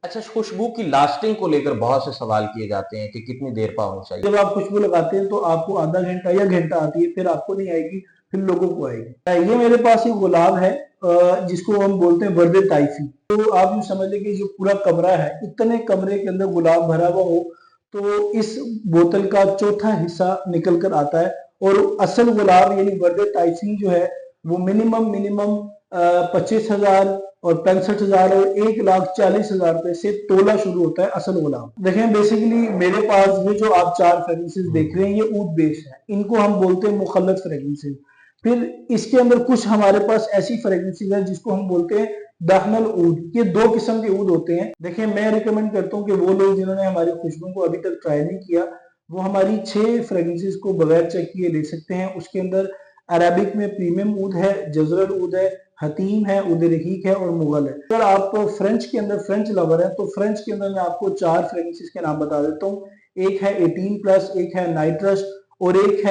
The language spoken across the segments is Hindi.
अच्छा, खुशबू की लास्टिंग को लेकर बहुत से सवाल किए जाते हैं कि कितनी देर पा होनी चाहिए। जब आप खुशबू लगाते हैं तो आपको आधा घंटा या घंटा आती है, फिर आपको नहीं आएगी, फिर लोगों को आएगी। ये मेरे पास एक गुलाब है, जिसको हम बोलते हैं वर्दे ताइफी। तो आप यूँ समझ लें कि जो पूरा कमरा है, इतने कमरे के अंदर गुलाब भरा हुआ हो तो इस बोतल का चौथा हिस्सा निकल कर आता है। और असल गुलाब यानी वर्दे ताइफी जो है वो मिनिमम मिनिमम 25,000 और 65,000 और 1,40,000 रुपए से तोला शुरू होता है असल गुलाब। देखें, बेसिकली मेरे पास ये जो आप 4 फ्रेग्रेंसेस देख रहे हैं ये ऊद बेस्ड है, इनको हम बोलते हैं मुखल्लत फ्रेग्रेंसेस। फिर इसके अंदर कुछ हमारे पास ऐसी फ्रेग्रेंसेस है जिसको हम बोलते हैं दाखनल ऊद। ये 2 किस्म के ऊद होते हैं। देखिए, मैं रिकमेंड करता हूँ कि वो लोग जिन्होंने हमारी खुशबू को अभी तक ट्राई नहीं किया वो हमारी 6 फ्रेग्रेंसेस को बगैर चेक किए ले सकते हैं। उसके अंदर अरेबिक में प्रीमियम ऊद है, जजरल ऊद है, हतीम है, उद रहीक है और मुगल है। अगर आप फ्रेंच के अंदर फ्रेंच लवर है तो फ्रेंच के अंदर मैं आपको 4 फ्रेग्रेंसेस के नाम बता देता हूँ। एक है 18+, एक है नाइट्रस और एक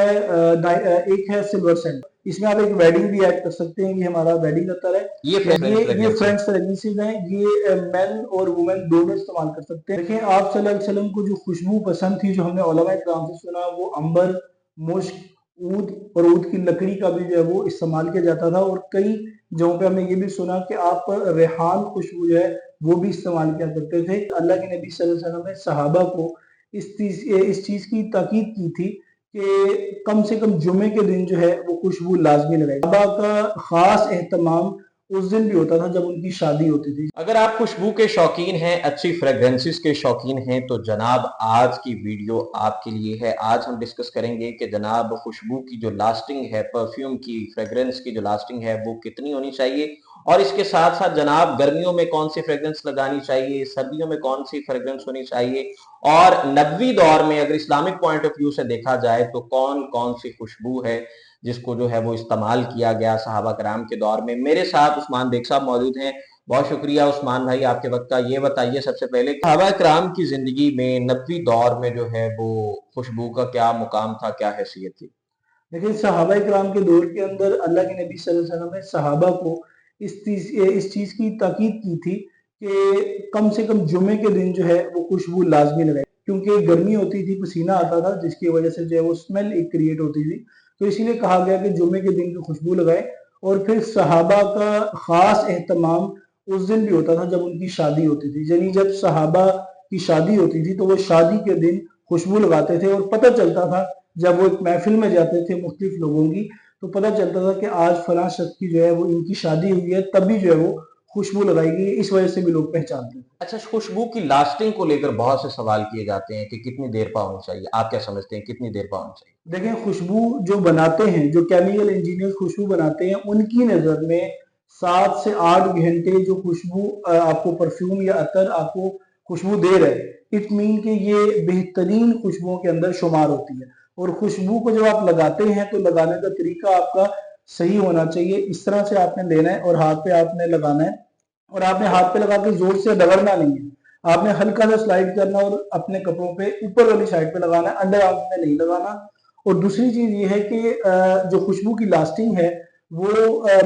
है सिल्वर सेंट। इसमें आप एक वेडिंग भी ऐड कर सकते हैं, ये हमारा वेडिंग अत्तर है। ये फ्रेंच ये फ्रेग्रेंस है। फ्रेंच फ्रेग्रेंसेस हैं, ये मेन और वुमेन दोनों इस्तेमाल कर सकते हैं। देखिए, आप सल्लल्लाहु अलैहि वसल्लम को जो खुशबू पसंद थी, जो हमने उलमा इकराम से सुना, वो अंबर, मुश्क, ऊद और ऊद की लकड़ी का भी जो है वो इस्तेमाल किया जाता था। और कई जगहों पे हमने ये भी सुना कि आप रेहान खुशबू जो है वो भी इस्तेमाल किया करते थे। अल्लाह के नबी सल्लल्लाहु अलैहि वसल्लम ने सहाबा को इस चीज की ताकीद की थी कि कम से कम जुमे के दिन जो है वो खुशबू लाजमी लगाई। सहाबा का खास एहतमाम उस दिन भी होता था जब उनकी शादी होती थी। अगर आप खुशबू के शौकीन हैं, अच्छी फ्रेग्रेंसेस के शौकीन हैं, तो जनाब आज की वीडियो आपके लिए है। आज हम डिस्कस करेंगे कि जनाब खुशबू की जो लास्टिंग है, परफ्यूम की, फ्रेग्रेंस की जो लास्टिंग है वो कितनी होनी चाहिए, और इसके साथ साथ जनाब गर्मियों में कौन सी फ्रेग्रेंस लगानी चाहिए, सर्दियों में कौन सी फ्रेग्रेंस होनी चाहिए, और नबवी दौर में अगर इस्लामिक पॉइंट ऑफ व्यू से देखा जाए तो कौन कौन सी खुशबू है जिसको जो है वो इस्तेमाल किया गया सहाबा कराम के दौर में। मेरे साथ उस्मान बेग साहब मौजूद हैं। बहुत शुक्रिया उस्मान भाई आपके वक्त का। ये बताइए सबसे पहले सहाबा कराम की जिंदगी में नबवी दौर में जो है वो खुशबू का क्या मुकाम था, क्या हैसियत थी? लेकिन सहाबा इकराम के दौर के अंदर अल्लाह के नबी सल्लल्लाहु अलैहि वसल्लम ने सहाबा को इस चीज की ताकीद की थी कि कम से कम जुमे के दिन जो है वो खुशबू लाजमी लगाए, क्योंकि गर्मी होती थी, पसीना आता था, जिसकी वजह से जो है वो स्मेल एक क्रिएट होती थी। तो इसीलिए कहा गया कि जुमे के दिन की खुशबू लगाए। और फिर सहाबा का खास एहतमाम उस दिन भी होता था जब उनकी शादी होती थी। यानी जब सहाबा की शादी होती थी तो वो शादी के दिन खुशबू लगाते थे। और पता चलता था जब वो एक महफिल में जाते थे मुख्तलिफ लोगों की, तो पता चलता था कि आज फलां शख्स की जो है वो इनकी शादी हुई है, तभी जो है वो खुशबू लगाई गई है। इस वजह से भी लोग पहचानते थे। अच्छा, खुशबू की लास्टिंग को लेकर बहुत से सवाल किए जाते हैं कि कितनी देर पा होनी चाहिए। आप क्या समझते हैं कितनी देर पा होनी चाहिए? देखें, खुशबू जो बनाते हैं, जो केमिकल इंजीनियर खुशबू बनाते हैं, उनकी नज़र में 7 से 8 घंटे जो खुशबू आपको परफ्यूम या अतर आपको खुशबू दे रहे हैं, इट मीन कि ये बेहतरीन खुशबुओं के अंदर शुमार होती है। और खुशबू को जब आप लगाते हैं तो लगाने का तरीका आपका सही होना चाहिए। इस तरह से आपने लेना है और हाथ पे आपने लगाना है। और आपने हाथ पे लगा के जोर से रगड़ना नहीं है, आपने हल्का सा स्लाइड करना और अपने कपड़ों पे ऊपर वाली साइड पे लगाना है, अंडर आर्म में नहीं लगाना। और दूसरी चीज ये है कि जो खुशबू की लास्टिंग है वो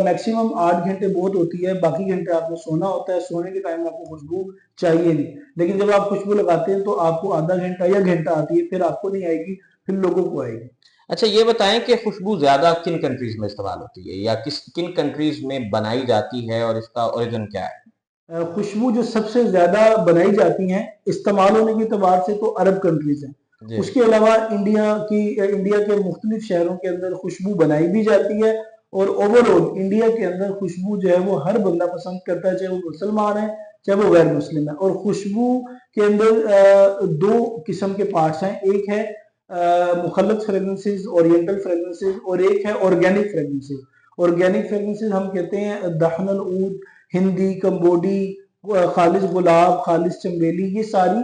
मैक्सिमम 8 घंटे बहुत होती है। बाकी घंटे आपको सोना होता है, सोने के टाइम आपको खुशबू चाहिए नहीं। लेकिन जब आप खुशबू लगाते हैं तो आपको आधा घंटा या घंटा आती है, फिर आपको नहीं आएगी, फिर लोगों को आएगी। अच्छा, ये बताएं कि खुशबू ज्यादा किन कंट्रीज में इस्तेमाल होती है या किन कंट्रीज में बनाई जाती है और इसका ओरिजिन क्या है? खुशबू जो सबसे ज्यादा बनाई जाती हैं इस्तेमाल होने के एतबार से तो अरब कंट्रीज हैं। जी। उसके अलावा इंडिया के मुख्तलिफ शहरों के अंदर खुशबू बनाई भी जाती है। और ओवरऑल इंडिया के अंदर खुशबू जो है वो हर बंदा पसंद करता है, चाहे वो मुसलमान है चाहे वो गैर मुस्लिम है। और खुशबू के अंदर 2 किस्म के पार्ट्स हैं, एक है मुखल्लत फ्रेगनेंसेस, ओरिएंटल फ्रेगनेंसेस, और एक है ऑर्गेनिक फ्रेगनेंसेस। ऑर्गेनिक फ्रेगनेंसेस हम कहते हैं दहनल ऊद, हिंदी, कंबोडी, खालिज गुलाब, खालिज चमेली, ये सारी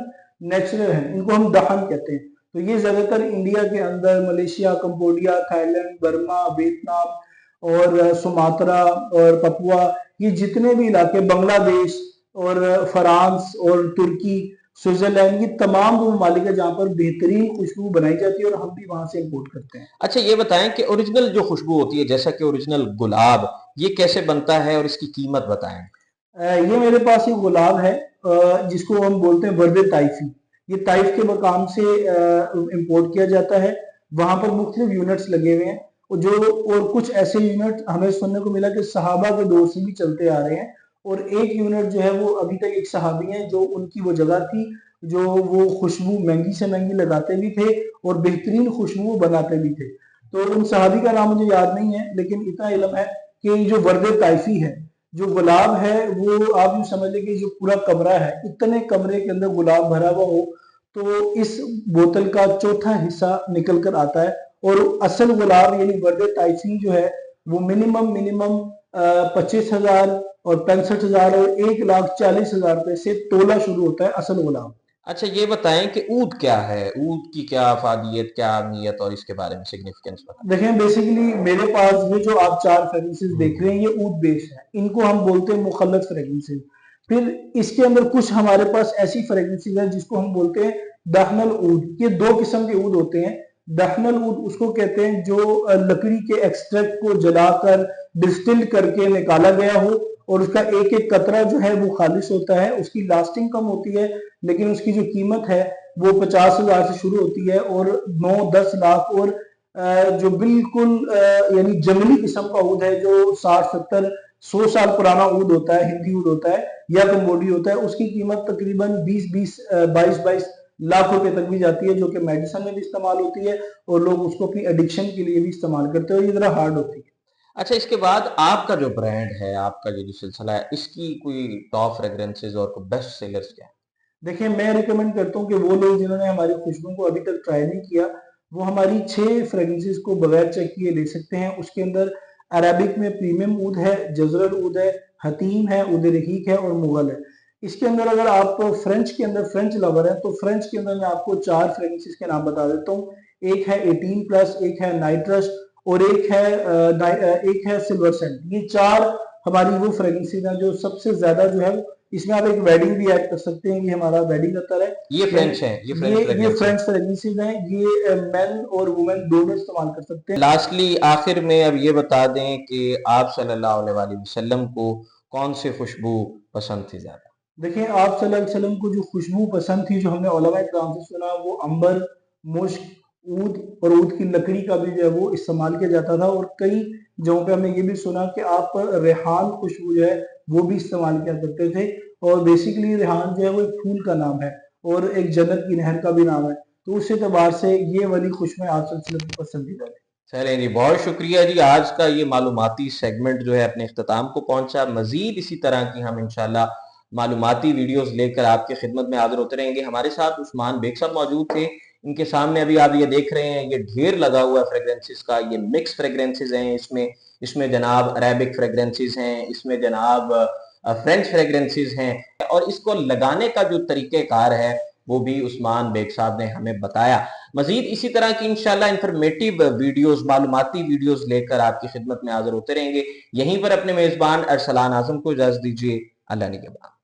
नेचुरल हैं, इनको हम दहन कहते हैं। तो ये ज्यादातर इंडिया के अंदर Malaysia, Cambodia, Thailand, Burma, Vietnam और सुमात्रा और पपुआ, ये जितने भी इलाके, बांग्लादेश और फ्रांस और तुर्की, स्विट्जरलैंड, ये तमाम वो ममालिक है जहाँ पर बेहतरीन खुशबू बनाई जाती है और हम भी वहां से इम्पोर्ट करते हैं। अच्छा, ये बताएं कि ओरिजिनल जो खुशबू होती है जैसा कि ओरिजिनल गुलाब, ये कैसे बनता है और इसकी कीमत बताएं। ये मेरे पास एक गुलाब है, जिसको हम बोलते हैं वर्द ताइफी। ये ताइफ के मकाम से इंपोर्ट किया जाता है। वहां पर मुख्तलिफ यूनिट्स लगे हुए हैं और कुछ ऐसे यूनिट हमें सुनने को मिला कि सहाबा के दौर से भी चलते आ रहे हैं। और एक यूनिट जो है वो अभी तक एक सहाबी है जो उनकी वो जगह थी जो वो खुशबू महंगी से महंगी लगाते भी थे और बेहतरीन खुशबू बनाते भी थे। तो उन सहाबी का नाम मुझे याद नहीं है, लेकिन इतना इल्म है कि जो वर्द ताइफी है, जो गुलाब है, वो आप यूं समझ लें कि जो पूरा कमरा है, इतने कमरे के अंदर गुलाब भरा हुआ हो तो इस बोतल का चौथा हिस्सा निकल कर आता है। और असल गुलाब यानी वर्द ताइफी जो है वो मिनिमम 25,000 और 65,000 और 1,40,000 रुपए से तोला शुरू होता है असल गुलाब। अच्छा, ये बताएं कि ऊद क्या है, ऊद की क्या अफादियत, क्या अहमियत और इसके बारे में सिग्निफिकेंस बताएं। देखें, बेसिकली मेरे पास ये जो आप 4 फ्रेग्रेंसेस देख रहे हैं ये ऊद बेस्ड है। इनको हम बोलते हैं मुखल्लत फ्रेग्रेंसेस। फिर इसके अंदर कुछ हमारे पास ऐसी फ्रेग्रेंसेस है जिसको हम बोलते हैं दहनल ऊद। ये 2 किस्म के ऊद होते हैं। दहनल ऊद उसको कहते हैं जो लकड़ी के एक्सट्रैक्ट को जलाकर डिस्टिल्ड करके निकाला गया हो और उसका एक एक कतरा जो है वो खालिश होता है। उसकी लास्टिंग कम होती है, लेकिन उसकी जो कीमत है वो 50,000 से शुरू होती है और 9-10 लाख। और जो बिल्कुल यानी जंगली किस्म का ऊद है जो 60-70-100 साल पुराना ऊद होता है, हिंदी ऊद होता है या कम्बोडी होता है, उसकी कीमत तकरीबन 20-20 22-22 लाख रुपए तक भी जाती है, जो कि मेडिसिन में भी इस्तेमाल होती है और लोग उसको अपनी एडिक्शन के लिए भी इस्तेमाल करते हैं और ये जरा हार्ड होती है। अच्छा, इसके बाद आपका जो ब्रांड है, आपका ये जो सिलसिला है, इसकी कोई टॉप फ्रेग्रेंसेस और कोई बेस्ट सेलर्स क्या है? देखिए, मैं रिकमेंड करता हूँ कि वो लोग जिन्होंने हमारी खुशबू को अभी तक ट्राई नहीं किया वो हमारी 6 फ्रेग्रेंसेस को बगैर चेक किए ले सकते हैं। उसके अंदर अरेबिक में प्रीमियम ऊद है, जजरल ऊद है, हतीम है, ऊद रहीक है और मुगल है। इसके अंदर अगर आप फ्रेंच के अंदर फ्रेंच लवर है तो फ्रेंच के अंदर मैं आपको 4 फ्रेग्रेंसेस के नाम बता देता हूँ। एक है 18+, एक है नाइट्रस और एक है सिल्वर सेंट। ये 4 हमारी वो फ्रेग्रेंसेस हैं जो सबसे ज्यादा जो है। इसमें आप एक वेडिंग भी ऐड कर सकते हैं, ये हमारा वेडिंग अत्तर है। ये फ्रेंच है, ये फ्रेंच ये फ्रेग्रेंस है। फ्रेंच फ्रेग्रेंसेस हैं। ये मेन और वुमेन दोनों इस्तेमाल कर सकते हैं। लास्टली आखिर में अब ये बता दें कि आप सल्लल्लाहु अलैहि वसल्लम को कौन सी खुशबू पसंद थी ज्यादा? देखिए, आप सल्लल्लाहु अलैहि वसल्लम को जो खुशबू पसंद थी, जो हमने उलमा इकराम से सुना, वो अंबर, मुश्क, ऊद और ऊद की लकड़ी का भी जो है वो इस्तेमाल किया जाता था। और कई जगहों पे हमने ये भी सुना कि आप रेहान खुशबू जो है वो भी इस्तेमाल किया करते थे। और बेसिकली रेहान जो है वो एक फूल का नाम है और एक जन्नत की नहर का भी नाम है। तो उस एतबार से ये वाली खुशबू आप सल्लल्लाहु अलैहि वसल्लम की पसंदीदा है। चलें जी, बहुत शुक्रिया जी। आज का ये मालूमाती सेगमेंट जो है अपने इख्तिताम को पहुंचा। मजीद इसी तरह की हम इंशाल्लाह मालूमाती वीडियोस लेकर आपकी खिदमत में हाजिर होते रहेंगे। हमारे साथ उस्मान बेग साहब मौजूद थे। इनके सामने अभी आप ये देख रहे हैं, ये ढेर लगा हुआ है फ्रेग्रेंसेस का। ये मिक्स फ्रेग्रेंसेस हैं। इसमें इसमें जनाब अरेबिक फ्रेग्रेंसेस हैं, इसमें जनाब फ्रेंच फ्रेग्रेंसेस हैं और इसको लगाने का जो तरीक़ेकार है वो भी उस्मान बेग साहब ने हमें बताया। मजीद इसी तरह की इंशाल्लाह इंफॉर्मेटिव वीडियोस, मालूमाती वीडियोस लेकर आपकी खिदमत में हाजिर होते रहेंगे। यहीं पर अपने मेजबान अरसलान आजम को इजाजत दीजिए। अल्लाह निगहबान।